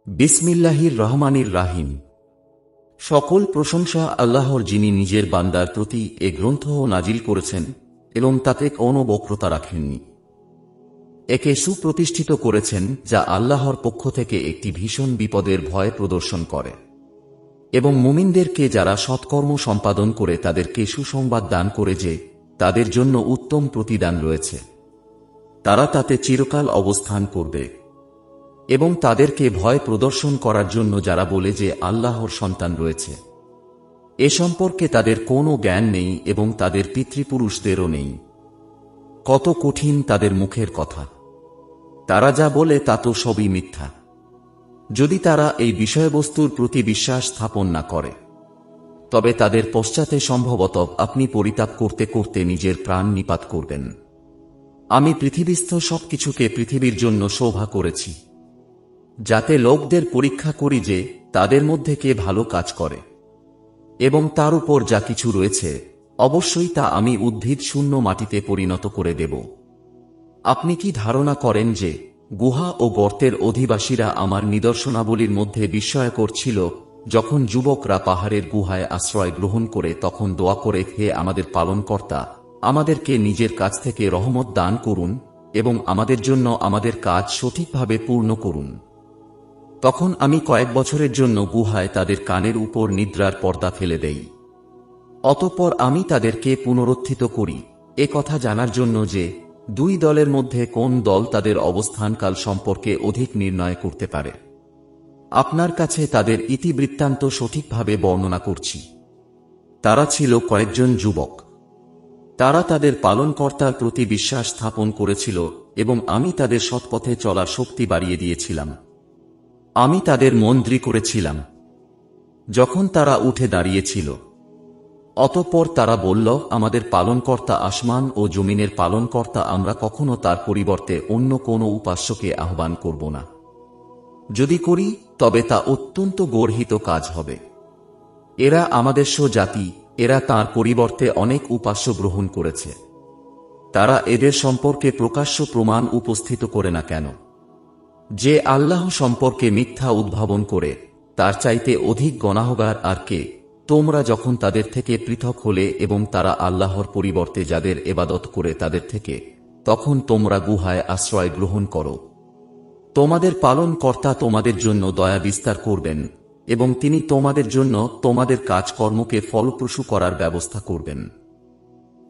বিসমিল্লাহির রহমানির রাহিম। সকল প্রশংসা আল্লাহর, যিনি নিজের বান্দার প্রতি এ গ্রন্থ নাজিল করেছেন এবং তাতে কোনো বক্রতা রাখেননি। একে সুপ্রতিষ্ঠিত করেছেন, যা আল্লাহর পক্ষ থেকে একটি ভীষণ বিপদের ভয় প্রদর্শন করে এবং মুমিনদেরকে যারা সৎকর্ম সম্পাদন করে তাদেরকে সুসংবাদ দান করে যে তাদের জন্য উত্তম প্রতিদান রয়েছে, তারা তাতে চিরকাল অবস্থান করবে। এবং তাদেরকে ভয় প্রদর্শন করার জন্য যারা বলে যে আল্লাহর সন্তান রয়েছে, এ সম্পর্কে তাদের কোনো জ্ঞান নেই এবং তাদের পিতৃপুরুষদেরও নেই। কত কঠিন তাদের মুখের কথা! তারা যা বলে তা তো সবই মিথ্যা। যদি তারা এই বিষয়বস্তুর প্রতি বিশ্বাস স্থাপন না করে, তবে তাদের পশ্চাতে সম্ভবত আপনি পরিতাপ করতে করতে নিজের প্রাণ নিপাত করবেন। আমি পৃথিবীস্থ সবকিছুকে পৃথিবীর জন্য শোভা করেছি, যাতে লোকদের পরীক্ষা করি যে তাদের মধ্যে কে ভালো কাজ করে, এবং তার উপর যা কিছু রয়েছে অবশ্যই তা আমি উদ্ভিদ শূন্য মাটিতে পরিণত করে দেব। আপনি কি ধারণা করেন যে গুহা ও গর্তের অধিবাসীরা আমার নিদর্শনাবলীর মধ্যে বিস্ময়কর ছিল? যখন যুবকরা পাহাড়ের গুহায় আশ্রয় গ্রহণ করে তখন দোয়া করে, হে আমাদের পালনকর্তা, আমাদেরকে নিজের কাছ থেকে রহমত দান করুন এবং আমাদের জন্য আমাদের কাজ সঠিকভাবে পূর্ণ করুন। তখন আমি কয়েক বছরের জন্য গুহায় তাদের কানের উপর নিদ্রার পর্দা ফেলে দেই। অতঃপর আমি তাদেরকে পুনরুত্থিত করি, এ কথা জানার জন্য যে দুই দলের মধ্যে কোন দল তাদের অবস্থানকাল সম্পর্কে অধিক নির্ণয় করতে পারে। আপনার কাছে তাদের ইতিবৃত্তান্ত সঠিকভাবে বর্ণনা করছি। তারা ছিল কয়েকজন যুবক। তারা তাদের পালনকর্তার প্রতি বিশ্বাস স্থাপন করেছিল এবং আমি তাদের সৎপথে চলার শক্তি বাড়িয়ে দিয়েছিলাম। আমি তাদের মন দৃঢ় করেছিলাম যখন তারা উঠে দাঁড়িয়েছিল। অতঃপর তারা বলল, আমাদের পালনকর্তা আসমান ও জমিনের পালনকর্তা, আমরা কখনো তার পরিবর্তে অন্য কোনো উপাস্যকে আহ্বান করব না। যদি করি তবে তা অত্যন্ত গর্হিত কাজ হবে। এরা আমাদের জাতি, এরা তাঁর পরিবর্তে অনেক উপাস্য গ্রহণ করেছে। তারা এদের সম্পর্কে প্রকাশ্য প্রমাণ উপস্থিত করে না কেন? যে আল্লাহ সম্পর্কে মিথ্যা উদ্ভাবন করে তার চাইতে অধিক গুনাহগার আর কে? তোমরা যখন তাদের থেকে পৃথক হলে এবং তারা আল্লাহর পরিবর্তে যাদের ইবাদত করে তাদের থেকে, তখন তোমরা গুহায় আশ্রয় গ্রহণ করো। তোমাদের পালনকর্তা তোমাদের জন্য দয়া বিস্তার করবেন এবং তিনি তোমাদের জন্য তোমাদের কাজকর্মকে ফলপ্রসূ করার ব্যবস্থা করবেন।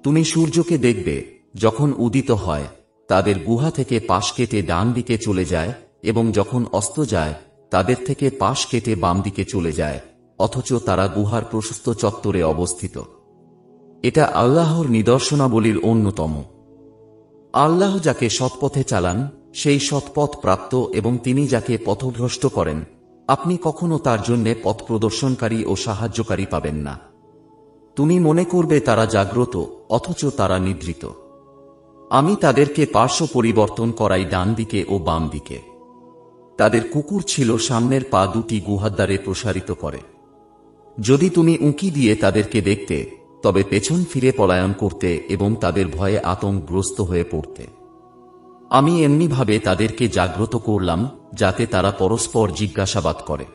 তুমি সূর্যকে দেখবে যখন উদিত হয়, তাদের গুহা থেকে পাশ কেটে ডান দিকে চলে যায়, এবং যখন অস্ত যায় তাদের থেকে পাশ কেটে বাম দিকে চলে যায়, অথচ তারা গুহার প্রশস্ত চত্বরে অবস্থিত। এটা আল্লাহর নিদর্শনাবলীর অন্যতম। আল্লাহ যাকে সৎপথে চালান সেই সৎপথ প্রাপ্ত, এবং তিনি যাকে পথভ্রষ্ট করেন আপনি কখনো তার জন্যে পথ প্রদর্শনকারী ও সাহায্যকারী পাবেন না। তুমি মনে করবে তারা জাগ্রত, অথচ তারা নিদ্রিত। আমি তাদেরকে পার্শ্ব পরিবর্তন করাই ডান দিকে ও বাম দিকে। তাদের কুকুর ছিল সামনের পা দুটি গুহাদ্বারে প্রসারিত করে। যদি তুমি উঁকি দিয়ে তাদেরকে দেখতে, তবে পেছন ফিরে পলায়ন করতে এবং তাদের ভয়ে আতঙ্কগ্রস্ত হয়ে পড়তে। আমি এমনিভাবে তাদেরকে জাগ্রত করলাম যাতে তারা পরস্পর জিজ্ঞাসাবাদ করে।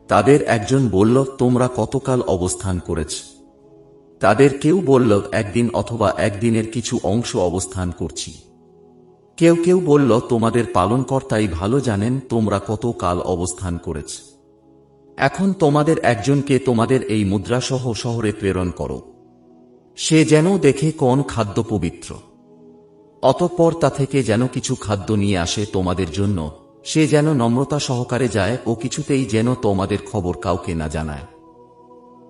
তাদের একজন বলল, তোমরা কতকাল অবস্থান করেছ? তাদের কেউ বলল, একদিন অথবা একদিনের কিছু অংশ অবস্থান করছি। কেউ কেউ বলল, তোমাদের পালনকর্তাই ভালো জানেন তোমরা কত কাল অবস্থান করেছ। এখন তোমাদের একজনকে তোমাদের এই মুদ্রাসহ শহরে প্রেরণ করো, সে যেন দেখে কোন খাদ্য পবিত্র। অতঃপর তা থেকে যেন কিছু খাদ্য নিয়ে আসে তোমাদের জন্য। সে যেন নম্রতা সহকারে যায় ও কিছুতেই যেন তোমাদের খবর কাউকে না জানায়।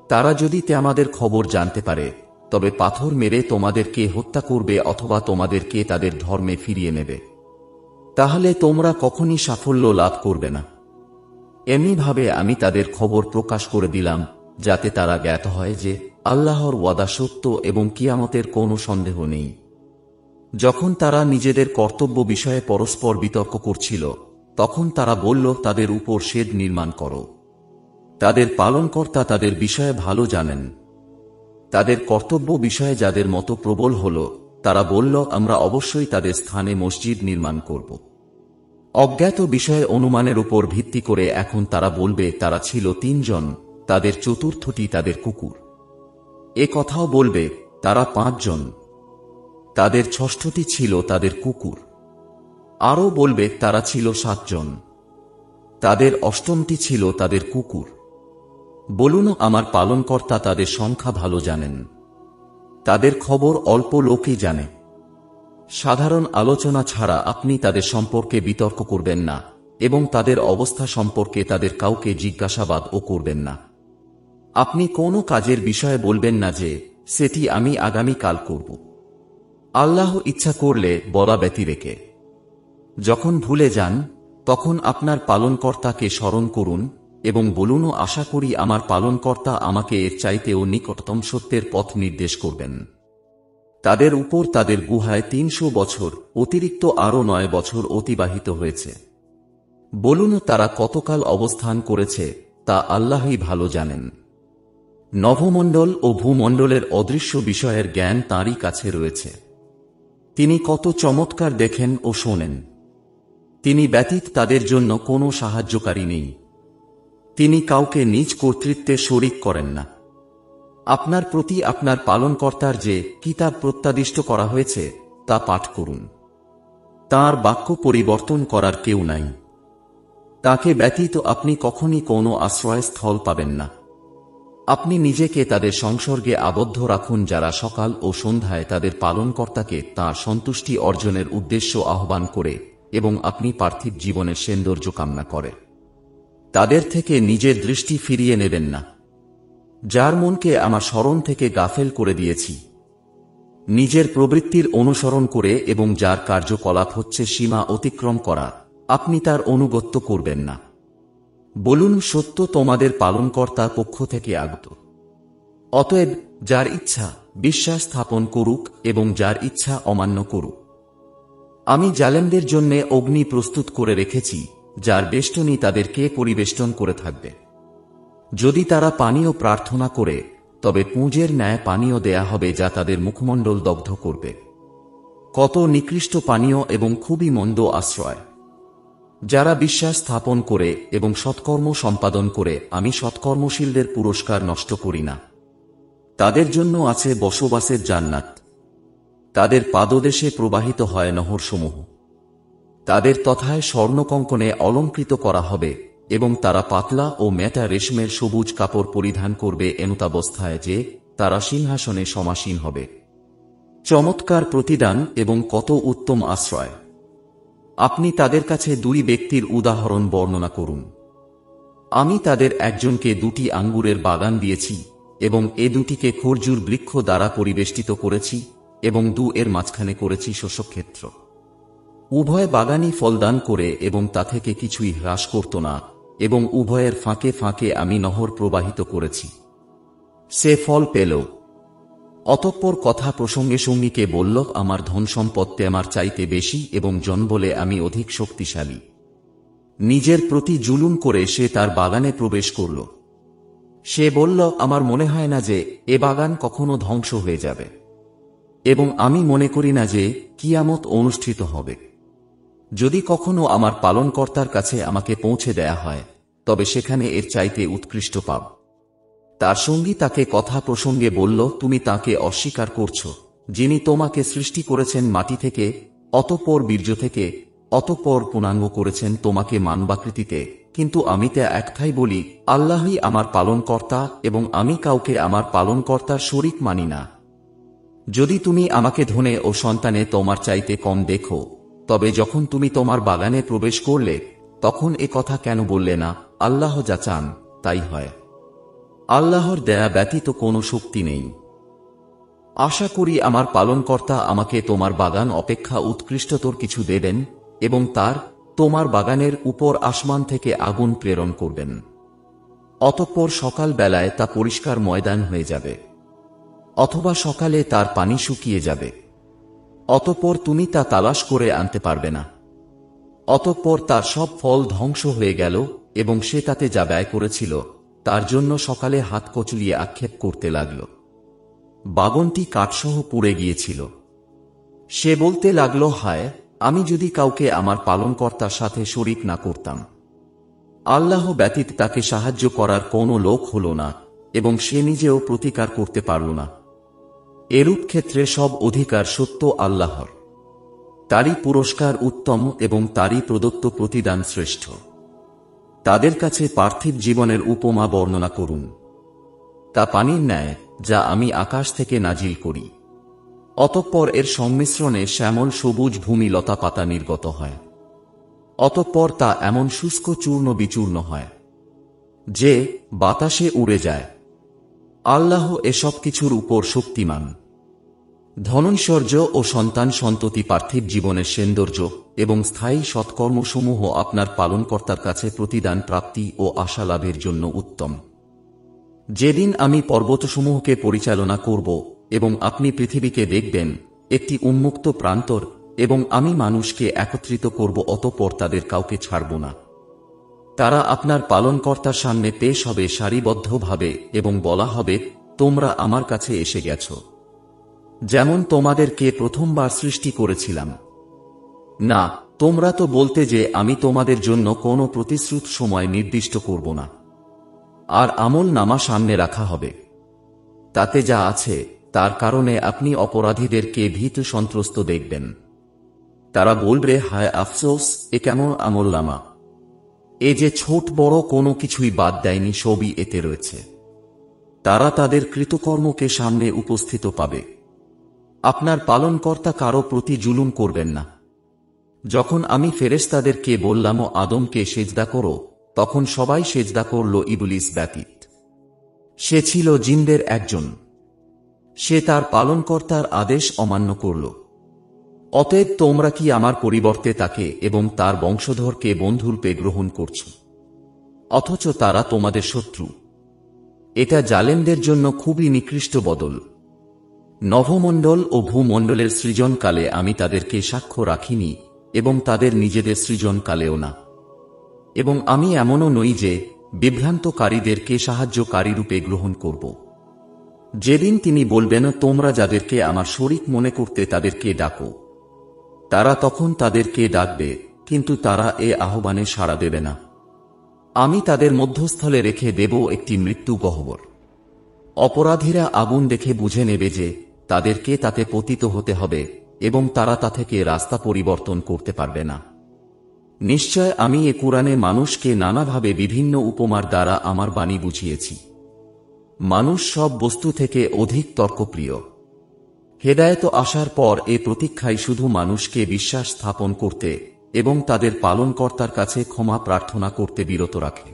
তারা যদি আমাদের খবর জানতে পারে, তবে পাথর মেরে তোমাদেরকে হত্যা করবে অথবা তোমাদেরকে তাদের ধর্মে ফিরিয়ে নেবে। তাহলে তোমরা কখনই সাফল্য লাভ করবে না। এমনিভাবে আমি তাদের খবর প্রকাশ করে দিলাম, যাতে তারা জ্ঞাত হয় যে আল্লাহর ওয়াদা সত্য এবং কিয়ামতের কোনো সন্দেহ নেই। যখন তারা নিজেদের কর্তব্য বিষয়ে পরস্পর বিতর্ক করছিল, তখন তারা বলল, তাদের উপর শেড নির্মাণ করো। তাদের পালনকর্তা তাদের বিষয়ে ভালো জানেন। তাদের কর্তব্য বিষয়ে যাদের মতো প্রবল হল, তারা বলল, আমরা অবশ্যই তাদের স্থানে মসজিদ নির্মাণ করব। অজ্ঞাত বিষয়ে অনুমানের উপর ভিত্তি করে এখন তারা বলবে তারা ছিল 3 জন, তাদের চতুর্থটি তাদের কুকুর। এ কথাও বলবে তারা 5 জন, তাদের ষষ্ঠটি ছিল তাদের কুকুর। আরও বলবে তারা ছিল 7 জন, তাদের অষ্টমটি ছিল তাদের কুকুর। বলুন, আমার পালনকর্তা তাদের সংখ্যা ভালো জানেন, তাদের খবর অল্প লোকই জানে। সাধারণ আলোচনা ছাড়া আপনি তাদের সম্পর্কে বিতর্ক করবেন না এবং তাদের অবস্থা সম্পর্কে তাদের কাউকে জিজ্ঞাসাবাদও করবেন না। আপনি কোনো কাজের বিষয়ে বলবেন না যে সেটি আমি আগামীকাল করব। আল্লাহ ইচ্ছা করলে বলা ব্যতিরেকে। যখন ভুলে যান তখন আপনার পালনকর্তাকে স্মরণ করুন এবং বলুন, আশা করি আমার পালনকর্তা আমাকে এর চাইতেও নিকটতম সত্যের পথ নির্দেশ করবেন। তাদের উপর তাদের গুহায় 300 বছর অতিরিক্ত আরও 9 বছর অতিবাহিত হয়েছে। বলুন, তারা কতকাল অবস্থান করেছে তা আল্লাহই ভালো জানেন। নভমণ্ডল ও ভূমণ্ডলের অদৃশ্য বিষয়ের জ্ঞান তাঁরই কাছে রয়েছে। তিনি কত চমৎকার দেখেন ও শোনেন। তিনি ব্যতীত তাদের জন্য কোনো সাহায্যকারী নেই। তিনি কাউকে নিজ কর্তৃত্বে শরিক করেন না। আপনার প্রতি আপনার পালনকর্তার যে কিতাব প্রত্যাদিষ্ট করা হয়েছে তা পাঠ করুন। তাঁর বাক্য পরিবর্তন করার কেউ নাই। তাকে ব্যতীত আপনি কখনই কোনো আশ্রয়স্থল পাবেন না। আপনি নিজেকে তাদের সংসর্গে আবদ্ধ রাখুন যারা সকাল ও সন্ধ্যায় তাদের পালনকর্তাকে তাঁর সন্তুষ্টি অর্জনের উদ্দেশ্য আহ্বান করে এবং আপনি পার্থিব জীবনের সৌন্দর্য কামনা করে। তাদের থেকে নিজের দৃষ্টি ফিরিয়ে নেবেন না। যার মনকে আমার স্মরণ থেকে গাফেল করে দিয়েছি, নিজের প্রবৃত্তির অনুসরণ করে এবং যার কার্যকলাপ হচ্ছে সীমা অতিক্রম করা, আপনি তার অনুগত্য করবেন না। বলুন, সত্য তোমাদের পালনকর্তার পক্ষ থেকে আগত। অতএব যার ইচ্ছা বিশ্বাস স্থাপন করুক এবং যার ইচ্ছা অমান্য করুক। আমি জালেমদের জন্য অগ্নি প্রস্তুত করে রেখেছি, যার বেষ্টনী তাদেরকে পরিবেষ্টন করে থাকবে। যদি তারা পানীয় প্রার্থনা করে তবে পুঁজের ন্যায় পানীয় দেয়া হবে যা তাদের মুখমণ্ডল দগ্ধ করবে। কত নিকৃষ্ট পানীয় এবং খুবই মন্দ আশ্রয়। যারা বিশ্বাস স্থাপন করে এবং সৎকর্ম সম্পাদন করে আমি সৎকর্মশীলদের পুরস্কার নষ্ট করি না। তাদের জন্য আছে বসবাসের জান্নাত। তাদের পাদদেশে প্রবাহিত হয় নহরসমূহ। তাদের তথায় স্বর্ণকঙ্কণে অলঙ্কৃত করা হবে এবং তারা পাতলা ও মেটা রেশমের সবুজ কাপড় পরিধান করবে এমতাবস্থায় যে তারা সিংহাসনে সমাসীন হবে। চমৎকার প্রতিদান এবং কত উত্তম আশ্রয়। আপনি তাদের কাছে 2 ব্যক্তির উদাহরণ বর্ণনা করুন। আমি তাদের একজনকে 2টি আঙ্গুরের বাগান দিয়েছি এবং এ দুটিকে খরজুর বৃক্ষ দ্বারা পরিবেষ্টিত করেছি এবং 2 এর মাঝখানে করেছি শস্যক্ষেত্র। উভয় বাগানই ফলদান করে এবং তা থেকে কিছুই হ্রাস করত না এবং উভয়ের ফাঁকে ফাঁকে আমি নহর প্রবাহিত করেছি। সে ফল পেল। অতঃপর কথা প্রসঙ্গে সঙ্গীকে বলল, আমার ধন সম্পত্তি আমার চাইতে বেশি এবং জনবলে আমি অধিক শক্তিশালী। নিজের প্রতি জুলুম করে সে তার বাগানে প্রবেশ করল। সে বলল, আমার মনে হয় না যে এ বাগান কখনো ধ্বংস হয়ে যাবে এবং আমি মনে করি না যে কিয়ামত অনুষ্ঠিত হবে। যদি কখনো আমার পালনকর্তার কাছে আমাকে পৌঁছে দেয়া হয় তবে সেখানে এর চাইতে উৎকৃষ্ট পাব। তার সঙ্গী তাকে কথা প্রসঙ্গে বলল, তুমি তাকে অস্বীকার করছ যিনি তোমাকে সৃষ্টি করেছেন মাটি থেকে, অতঃপর বীর্য থেকে, অতঃপর পূর্ণাঙ্গ করেছেন তোমাকে মানবাকৃতিতে। কিন্তু আমি তা একটাই বলি, আল্লাহই আমার পালনকর্তা এবং আমি কাউকে আমার পালনকর্তার শরীক মানি না। যদি তুমি আমাকে ধনে ও সন্তানে তোমার চাইতে কম দেখো তবে যখন তুমি তোমার বাগানে প্রবেশ করলে তখন এ কথা কেন বললে না, আল্লাহ যা চান তাই হয়। আল্লাহর দেয়া ব্যতীত কোনো শক্তি নেই। আশা করি আমার পালনকর্তা আমাকে তোমার বাগান অপেক্ষা উৎকৃষ্টতর কিছু দেবেন এবং তোমার বাগানের উপর আসমান থেকে আগুন প্রেরণ করবেন। অতঃপর সকাল বেলায় তা পরিষ্কার ময়দান হয়ে যাবে, অথবা সকালে তার পানি শুকিয়ে যাবে। অতঃপর তুমি তা তালাশ করে আনতে পারবে না। অতঃপর তার সব ফল ধ্বংস হয়ে গেল এবং সে তাতে যা ব্যয় করেছিল তার জন্য সকালে হাত কচলিয়ে আক্ষেপ করতে লাগল। বাগানটি কাঠসহ পুড়ে গিয়েছিল। সে বলতে লাগল, হায়, আমি যদি কাউকে আমার পালনকর্তার সাথে শরীক না করতাম। আল্লাহ ব্যতীত তাকে সাহায্য করার কোনো লোক হল না এবং সে নিজেও প্রতিকার করতে পারল না। এরূপ ক্ষেত্রে সব অধিকার সত্য আল্লাহর। তারই পুরস্কার উত্তম এবং তারই প্রদত্ত প্রতিদান শ্রেষ্ঠ। তাদের কাছে পার্থিব জীবনের উপমা বর্ণনা করুন। তা পানির ন্যায় যা আমি আকাশ থেকে নাজিল করি, অতঃপর এর সংমিশ্রণে শ্যামল সবুজ ভূমি লতা পাতা নির্গত হয়। অতঃপর তা এমন শুষ্ক চূর্ণ বিচূর্ণ হয় যে বাতাসে উড়ে যায়। আল্লাহ এসব কিছুর উপর শক্তিমান। ধনৈশ্বর্য ও সন্তান সন্ততি পার্থিব জীবনের সৌন্দর্য এবং স্থায়ী সৎকর্মসমূহ আপনার পালনকর্তার কাছে প্রতিদান প্রাপ্তি ও আশা লাভের জন্য উত্তম। যেদিন আমি পর্বতসমূহকে পরিচালনা করব এবং আপনি পৃথিবীকে দেখবেন একটি উন্মুক্ত প্রান্তর, এবং আমি মানুষকে একত্রিত করব, অতঃপর তাদের কাউকে ছাড়ব না। তারা আপনার পালনকর্তার সামনে পেশ হবে সারিবদ্ধভাবে এবং বলা হবে, তোমরা আমার কাছে এসে গেছ, যেমন তোমাদেরকে প্রথমবার সৃষ্টি করেছিলাম। না, তোমরা তো বলতে যে আমি তোমাদের জন্য কোনো প্রতিশ্রুত সময় নির্দিষ্ট করব না। আর আমল নামা সামনে রাখা হবে, তাতে যা আছে তার কারণে আপনি অপরাধীদেরকে ভীত সন্ত্রস্ত দেখবেন। তারা বলবে, হায় আফসোস, এ কেমন আমল নামা! এ যে ছোট বড় কোনো কিছুই বাদ দেয়নি, সবই এতে রয়েছে। তারা তাদের কৃতকর্মকে সামনে উপস্থিত পাবে। আপনার পালনকর্তা কারো প্রতি জুলুম করবেন না। যখন আমি ফেরেশতাদেরকে বললাম আদমকে সেজদা করো, তখন সবাই সেজদা করল ইবলিস ব্যতীত। সে ছিল জিনদের একজন। সে তার পালনকর্তার আদেশ অমান্য করল। অতএব তোমরা কি আমার পরিবর্তে তাকে এবং তার বংশধরকে বন্ধুরূপে গ্রহণ করছ, অথচ তারা তোমাদের শত্রু? এটা জালেমদের জন্য খুবই নিকৃষ্ট বদল। নভমণ্ডল ও ভূমণ্ডলের সৃজনকালে আমি তাদেরকে সাক্ষ্য রাখিনি এবং তাদের নিজেদের সৃজনকালেও না। এবং আমি এমনও নই যে বিভ্রান্তকারীদেরকে সাহায্যকারীরূপে গ্রহণ করব। যেদিন তিনি বলবেন, তোমরা যাদেরকে আমার শরীক মনে করতে তাদেরকে ডাকো, তারা তখন তাদেরকে ডাকবে, কিন্তু তারা এ আহ্বানে সাড়া দেবে না। আমি তাদের মধ্যস্থলে রেখে দেব একটি মৃত্যু গহ্বর। অপরাধীরা আগুন দেখে বুঝে নেবে যে তাদেরকে তাতে পতিত হতে হবে এবং তারা তা থেকে রাস্তা পরিবর্তন করতে পারবে না। নিশ্চয় আমি এ কুরআনে মানুষকে নানাভাবে বিভিন্ন উপমার দ্বারা আমার বাণী বুঝিয়েছি। মানুষ সব বস্তু থেকে অধিক তর্কপ্রিয়। হেদায়েত আসার পর এ প্রতীক্ষাই শুধু মানুষকে বিশ্বাস স্থাপন করতে এবং তাদের পালনকর্তার কাছে ক্ষমা প্রার্থনা করতে বিরত রাখে,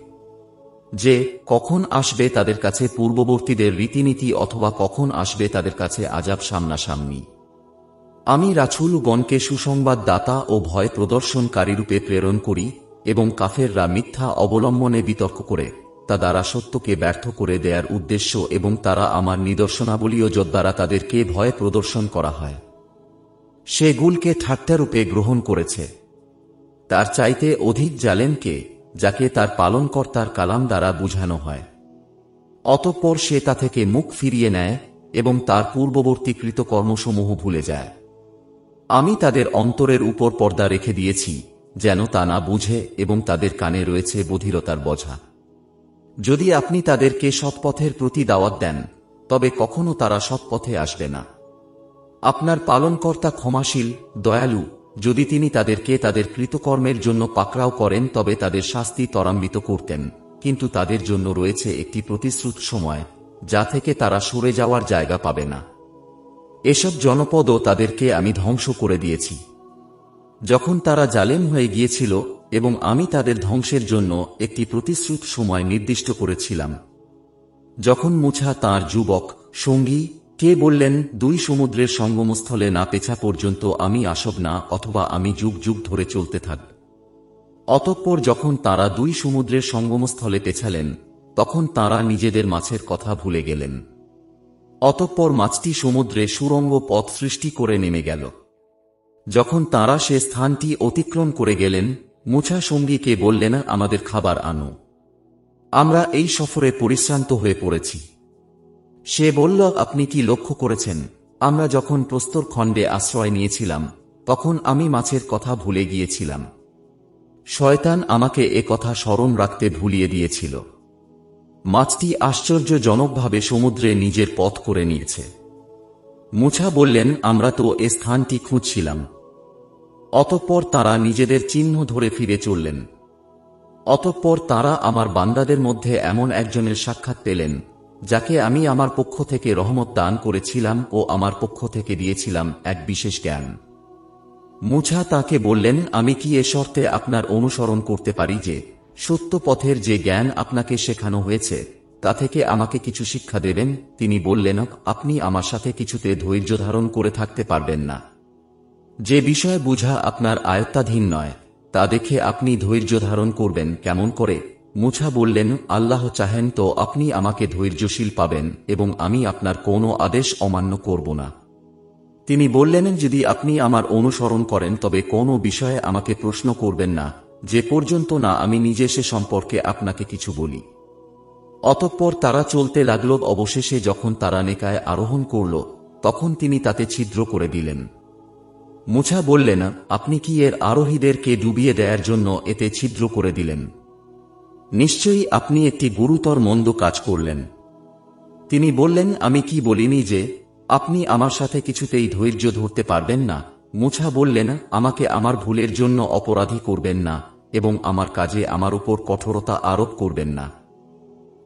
যে কখন আসবে তাদের কাছে পূর্ববর্তীদের রীতিনীতি অথবা কখন আসবে তাদের কাছে আযাব সামনাসামনি। আমি রাসূলগণকে সুসংবাদ দাতা ও ভয় প্রদর্শনকারীরূপে প্রেরণ করি এবং কাফেররা মিথ্যা অবলম্বনে বিতর্ক করে তা দ্বারা সত্যকে ব্যর্থ করে দেয়ার উদ্দেশ্য, এবং তারা আমার নিদর্শনাবলীও যদ্বারা তাদেরকে ভয় প্রদর্শন করা হয় সেগুলকে ঠাট্টারূপে গ্রহণ করেছে। তার চাইতে অধিক জালেমকে, যাকে তার পালনকর্তার কালাম দ্বারা বুঝানো হয়, অতঃপর সে তা থেকে মুখ ফিরিয়ে নেয় এবং তার পূর্ববর্তী কৃতকর্মসমূহ ভুলে যায়। আমি তাদের অন্তরের উপর পর্দা রেখে দিয়েছি যেন তা না বুঝে, এবং তাদের কানে রয়েছে বধিরতার বোঝা। যদি আপনি তাদেরকে সৎপথের প্রতি দাওয়াত দেন, তবে কখনো তারা সৎপথে আসবে না। আপনার পালনকর্তা ক্ষমাশীল, দয়ালু। যদি তিনি তাদেরকে তাদের কৃতকর্মের জন্য পাকড়াও করেন তবে তাদের শাস্তি ত্বরান্বিত করতেন, কিন্তু তাদের জন্য রয়েছে একটি প্রতিশ্রুত সময় যা থেকে তারা সরে যাওয়ার জায়গা পাবে না। এসব জনপদও তাদেরকে আমি ধ্বংস করে দিয়েছি যখন তারা জালেম হয়ে গিয়েছিল, এবং আমি তাদের ধ্বংসের জন্য একটি প্রতিশ্রুত সময় নির্দিষ্ট করেছিলাম। যখন মুসা তাঁর যুবক সঙ্গী কে বললেন, দুই সমুদ্রের সঙ্গমস্থলে না পেছা পর্যন্ত আমি আসব না, অথবা আমি যুগ যুগ ধরে চলতে থাকব। অতঃপর যখন তাঁরা দুই সমুদ্রের সঙ্গমস্থলে পেছালেন, তখন তাঁরা নিজেদের মাছের কথা ভুলে গেলেন। অতঃপর মাছটি সমুদ্রে সুড়ঙ্গ পথ সৃষ্টি করে নেমে গেল। যখন তাঁরা সে স্থানটি অতিক্রম করে গেলেন, মুসা সঙ্গীকে বললেন, আমাদের খাবার আনো, আমরা এই সফরে পরিশ্রান্ত হয়ে পড়েছি। সে বলল, আপনি কি লক্ষ্য করেছেন, আমরা যখন প্রস্তর খণ্ডে আশ্রয় নিয়েছিলাম তখন আমি মাছের কথা ভুলে গিয়েছিলাম। শয়তান আমাকে এ কথা স্মরণ রাখতে ভুলিয়ে দিয়েছিল। মাছটি আশ্চর্যজনকভাবে সমুদ্রে নিজের পথ করে নিয়েছে। মুছা বললেন, আমরা তো এ স্থানটি খুঁজছিলাম। অতঃপর তারা নিজেদের চিহ্ন ধরে ফিরে চললেন। অতঃপর তারা আমার বান্দাদের মধ্যে এমন একজনের সাক্ষাৎ পেলেন, যাকে আমি আমার পক্ষ থেকে রহমত দান করেছিলাম ও আমার পক্ষ থেকে দিয়েছিলাম এক বিশেষ জ্ঞান। মুছা তাকে বললেন, আমি কি এ শর্তে আপনার অনুসরণ করতে পারি যে সত্য পথের যে জ্ঞান আপনাকে শেখানো হয়েছে তা থেকে আমাকে কিছু শিক্ষা দেবেন? তিনি বললেন, আপনি আমার সাথে কিছুতে ধৈর্য ধারণ করে থাকতে পারবেন না। যে বিষয় বুঝা আপনার আয়ত্তাধীন নয় তা দেখে আপনি ধৈর্য ধারণ করবেন কেমন করে? মুছা বললেন, আল্লাহ চাহেন তো আপনি আমাকে ধৈর্যশীল পাবেন এবং আমি আপনার কোনো আদেশ অমান্য করব না। তিনি বললেন, যদি আপনি আমার অনুসরণ করেন তবে কোনো বিষয়ে আমাকে প্রশ্ন করবেন না, যে পর্যন্ত না আমি নিজে সে সম্পর্কে আপনাকে কিছু বলি। অতঃপর তারা চলতে লাগল। অবশেষে যখন তারা নেকায় আরোহণ করল তখন তিনি তাতে ছিদ্র করে দিলেন। মুছা বললেন, আপনি কি এর আরোহীদেরকে ডুবিয়ে দেওয়ার জন্য এতে ছিদ্র করে দিলেন? নিশ্চয়ই আপনি একটি গুরুতর মন্দ কাজ করলেন। তিনি বললেন, আমি কি বলিনি যে আপনি আমার সাথে কিছুতেই ধৈর্য ধরতে পারবেন না? মুছা বললেন, আমাকে আমার ভুলের জন্য অপরাধী করবেন না এবং আমার কাজে আমার উপর কঠোরতা আরোপ করবেন না।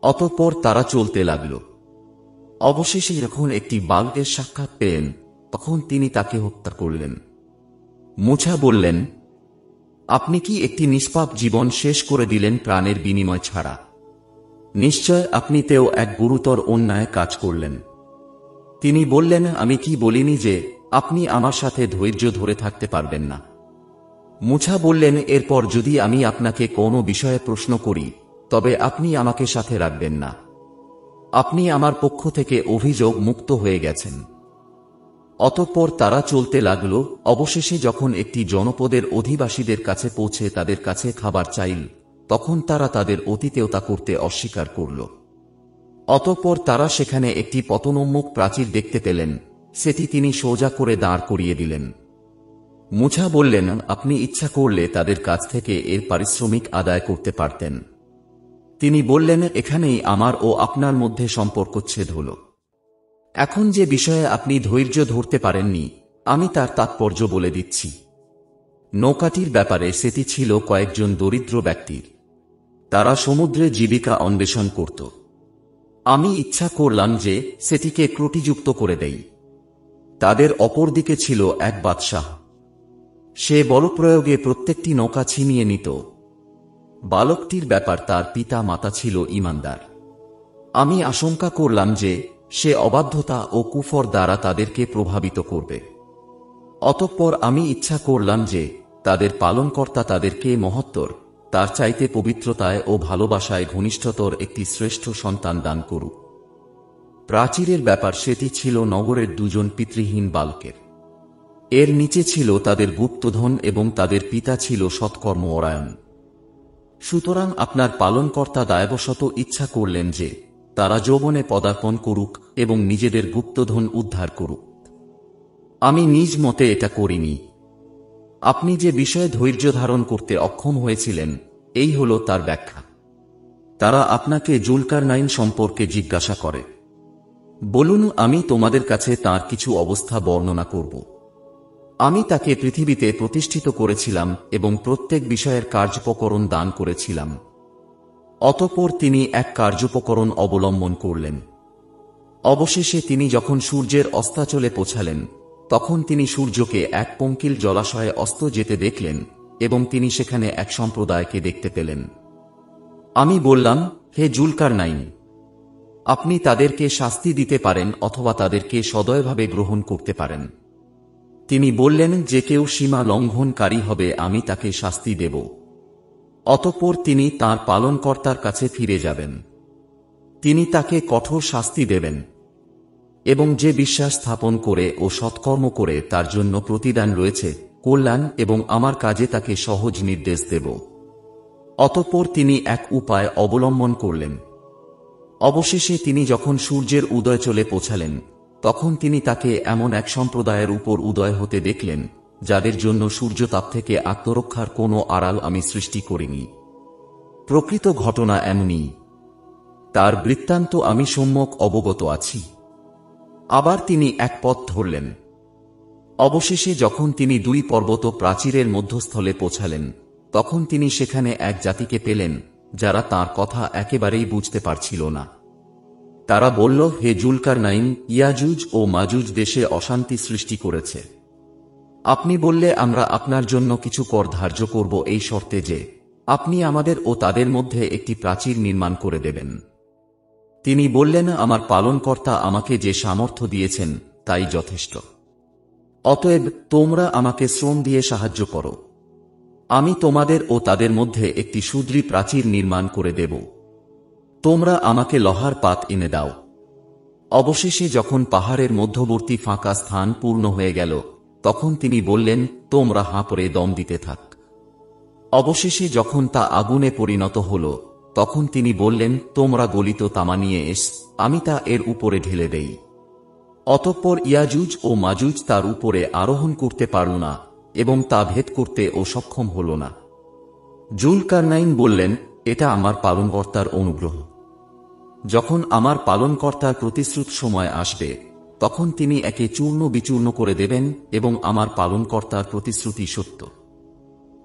অতঃপর তারা চলতে লাগল। অবশেষে যখন একটি বাঘের সাক্ষাৎ পেলেন তখন তিনি তাকে হত্যা করলেন। মুছা বললেন, আপনি কি একটি নিষ্পাপ জীবন শেষ করে দিলেন প্রাণের বিনিময় ছাড়া? নিশ্চয় আপনি তেও এক গুরুতর অন্যায় কাজ করলেন। তিনি বললেন, আমি কি বলিনি যে আপনি আমার সাথে ধৈর্য ধরে থাকতে পারবেন না? মুছা বললেন, এরপর যদি আমি আপনাকে কোনো বিষয়ে প্রশ্ন করি তবে আপনি আমাকে সাথে রাখবেন না। আপনি আমার পক্ষ থেকে অভিযোগ মুক্ত হয়ে গেছেন। অতঃপর তারা চলতে লাগল। অবশেষে যখন একটি জনপদের অধিবাসীদের কাছে পৌঁছে তাদের কাছে খাবার চাইল তখন তারা তাদের অতীতেও তা করতে অস্বীকার করল। অতঃপর তারা সেখানে একটি পতনোন্মুখ প্রাচীর দেখতে পেলেন, সেটি তিনি সোজা করে দাঁড় করিয়ে দিলেন। মুছা বললেন, আপনি ইচ্ছা করলে তাদের কাছ থেকে এর পারিশ্রমিক আদায় করতে পারতেন। তিনি বললেন, এখানেই আমার ও আপনার মধ্যে সম্পর্কচ্ছেদ হল। এখন যে বিষয়ে আপনি ধৈর্য ধরতে পারেননি আমি তার তাৎপর্য বলে দিচ্ছি। নৌকাটির ব্যাপারে সেটি ছিল কয়েকজন দরিদ্র ব্যক্তির। তারা সমুদ্রে জীবিকা অন্বেষণ করত। আমি ইচ্ছা করলাম যে সেটিকে ত্রুটিযুক্ত করে দেই। তাদের অপর দিকে ছিল এক বাদশাহ। সে বলপ্রয়োগে প্রত্যেকটি নৌকা ছিনিয়ে নিত। বালকটির ব্যাপার তার পিতা মাতা ছিল ঈমানদার। আমি আশঙ্কা করলাম যে সে অবাধ্যতা ও কুফর দ্বারা তাদেরকে প্রভাবিত করবে। অতঃপর আমি ইচ্ছা করলাম যে তাদের পালনকর্তা তাদেরকে মহত্তর, তার চাইতে পবিত্রতায় ও ভালোবাসায় ঘনিষ্ঠতর একটি শ্রেষ্ঠ সন্তান দান করুক। প্রাচীরের ব্যাপার সেটি ছিল নগরের দুজন পিতৃহীন বালকের। এর নিচে ছিল তাদের গুপ্তধন এবং তাদের পিতা ছিল সৎকর্মপরায়ণ। সুতরাং আপনার পালনকর্তা দায়বশত ইচ্ছা করলেন যে তারা যৌবনে পদার্পণ করুক এবং নিজেদের গুপ্তধন উদ্ধার করুক। আমি নিজ মতে এটা করিনি। আপনি যে বিষয়ে ধৈর্য ধারণ করতে অক্ষম হয়েছিলেন এই হল তার ব্যাখ্যা। তারা আপনাকে জুলকারনাইন সম্পর্কে জিজ্ঞাসা করে। বলুন, আমি তোমাদের কাছে তার কিছু অবস্থা বর্ণনা করব। আমি তাকে পৃথিবীতে প্রতিষ্ঠিত করেছিলাম এবং প্রত্যেক বিষয়ের কার্যোপকরণ দান করেছিলাম। অতঃপর তিনি এক কার্যোপকরণ অবলম্বন করলেন। অবশেষে তিনি যখন সূর্যের অস্তাচলে পৌঁছালেন তখন তিনি সূর্যকে এক পঙ্কিল জলাশয়ে অস্ত যেতে দেখলেন এবং তিনি সেখানে এক সম্প্রদায়কে দেখতে পেলেন। আমি বললাম, হে জুলকারনাইন, আপনি তাদেরকে শাস্তি দিতে পারেন অথবা তাদেরকে সদয়ভাবে গ্রহণ করতে পারেন। তিনি বললেন, যে কেউ সীমা লঙ্ঘনকারী হবে আমি তাকে শাস্তি দেব। অতঃপর তিনি তাঁর পালনকর্তার কাছে ফিরে যাবেন। তিনি তাকে কঠোর শাস্তি দেবেন এবং যে বিশ্বাস স্থাপন করে ও সৎকর্ম করে তার জন্য প্রতিদান রয়েছে কল্যাণ, এবং আমার কাজে তাকে সহজ নির্দেশ দেব। অতঃপর তিনি এক উপায় অবলম্বন করলেন। অবশেষে তিনি যখন সূর্যের উদয় চলে পৌঁছালেন তখন তিনি তাকে এমন এক সম্প্রদায়ের উপর উদয় হতে দেখলেন যাদের জন্য সূর্যতাপ থেকে আত্মরক্ষার কোনো আড়াল আমি সৃষ্টি করিনি। প্রকৃত ঘটনা এমনই। তার বৃত্তান্ত আমি সম্যক অবগত আছি। আবার তিনি এক পথ ধরলেন। অবশেষে যখন তিনি 2 পর্বত প্রাচীরের মধ্যস্থলে পৌঁছালেন, তখন তিনি সেখানে এক জাতিকে পেলেন যারা তার কথা একেবারেই বুঝতে পারছিল না। তারা বলল, হে জুলকারনাইন, ইয়াজুজ ও মাজুজ দেশে অশান্তি সৃষ্টি করেছে। আপনি বললে আমরা আপনার জন্য কিছু কর ধার্য করব এই শর্তে যে আপনি আমাদের ও তাদের মধ্যে একটি প্রাচীর নির্মাণ করে দেবেন। তিনি বললেন, আমার পালনকর্তা আমাকে যে সামর্থ্য দিয়েছেন তাই যথেষ্ট। অতএব তোমরা আমাকে শ্রম দিয়ে সাহায্য করো। আমি তোমাদের ও তাদের মধ্যে একটি সুদৃঢ় প্রাচীর নির্মাণ করে দেব। তোমরা আমাকে লোহার পাত এনে দাও। অবশেষে যখন পাহাড়ের মধ্যবর্তী ফাঁকা স্থান পূর্ণ হয়ে গেল, তখন তিনি বললেন, তোমরা হাঁ করে দম দিতে থাক। অবশেষে যখন তা আগুনে পরিণত হল, তখন তিনি বললেন, তোমরা গলিত তামা নিয়ে আমি তা এর উপরে ঢেলে দেই। অতঃপর ইয়াজুজ ও মাজুজ তার উপরে আরোহণ করতে পারল না এবং তা ভেদ করতে ও সক্ষম হল না। জুলকারনাইন বললেন, এটা আমার পালনকর্তার অনুগ্রহ। যখন আমার পালনকর্তার প্রতিশ্রুত সময় আসবে, তখন তিনি একে চূর্ণ বিচূর্ণ করে দেবেন এবং আমার পালনকর্তার প্রতিশ্রুতি সত্য।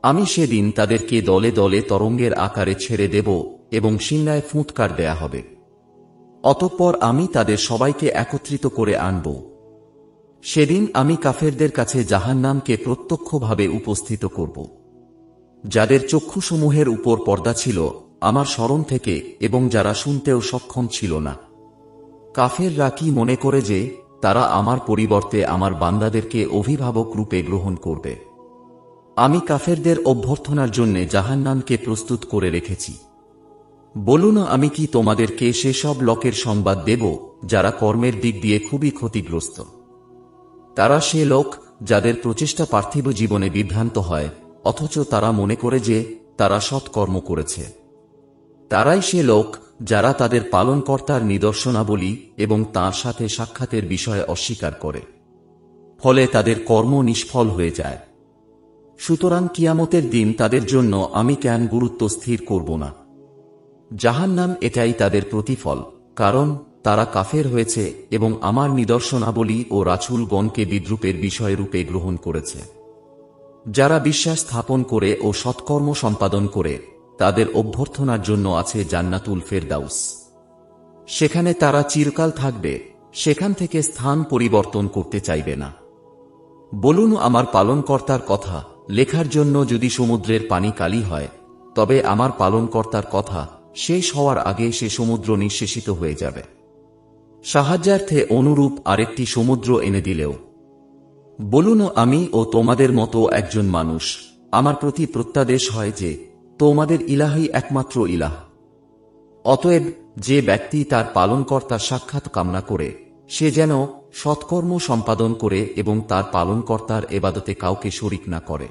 আমি সেদিন তাদেরকে দলে দলে তরঙ্গের আকারে ছেড়ে দেব এবং সিংহায় ফুৎকার দেয়া হবে। অতঃপর আমি তাদের সবাইকে একত্রিত করে আনব। সেদিন আমি কাফেরদের কাছে জাহান্নামকে প্রত্যক্ষভাবে উপস্থিত করব। যাদের চক্ষুসমূহের উপর পর্দা ছিল আমার স্মরণ থেকে এবং যারা শুনতেও সক্ষম ছিল না। কাফেররা কি মনে করে যে তারা আমার পরিবর্তে আমার বান্দাদেরকে অভিভাবক রূপে গ্রহণ করবে? আমি কাফেরদের অভ্যর্থনার জন্য জাহান্নামকে প্রস্তুত করে রেখেছি। বলুন, আমি কি তোমাদেরকে সেসব লোকের সংবাদ দেব যারা কর্মের দিক দিয়ে খুবই ক্ষতিগ্রস্ত? তারা সে লোক যাদের প্রচেষ্টা পার্থিব জীবনে বিভ্রান্ত হয়, অথচ তারা মনে করে যে তারা সৎকর্ম করেছে। তারাই সে লোক যারা তাদের পালনকর্তার নিদর্শনাবলী এবং তাঁর সাথে সাক্ষাতের বিষয়ে অস্বীকার করে, ফলে তাদের কর্ম নিষ্ফল হয়ে যায়। সুতরাং কিয়ামতের দিন তাদের জন্য আমি কেন গুরুত্ব স্থির করব না? জাহান্নাম এটাই তাদের প্রতিফল, কারণ তারা কাফের হয়েছে এবং আমার নিদর্শনাবলী ও রাসূলগণকে বিদ্রূপের বিষয়রূপে গ্রহণ করেছে। যারা বিশ্বাস স্থাপন করে ও সৎকর্ম সম্পাদন করে, তাদের অভ্যর্থনার জন্য আছে জান্নাতুল ফেরদাউস। সেখানে তারা চিরকাল থাকবে, সেখান থেকে স্থান পরিবর্তন করতে চাইবে না। বলুন, আমার পালনকর্তার কথা লেখার জন্য যদি সমুদ্রের পানি কালি হয়, তবে আমার পালনকর্তার কথা শেষ হওয়ার আগে সে সমুদ্র নিঃশেষিত হয়ে যাবে। সাহায্যার্থে অনুরূপ আরেকটি সমুদ্র এনে দিলেও। বলুন, আমি ও তোমাদের মতো একজন মানুষ, আমার প্রতি প্রত্যাদেশ হয় যে তোমাদের ইলাহই একমাত্র ইলাহ। অতএব যে ব্যক্তি তার পালনকর্তার সাক্ষাৎ কামনা করে, সে যেন সৎকর্ম সম্পাদন করে এবং তার পালনকর্তার এবাদতে কাউকে শরিক না করে।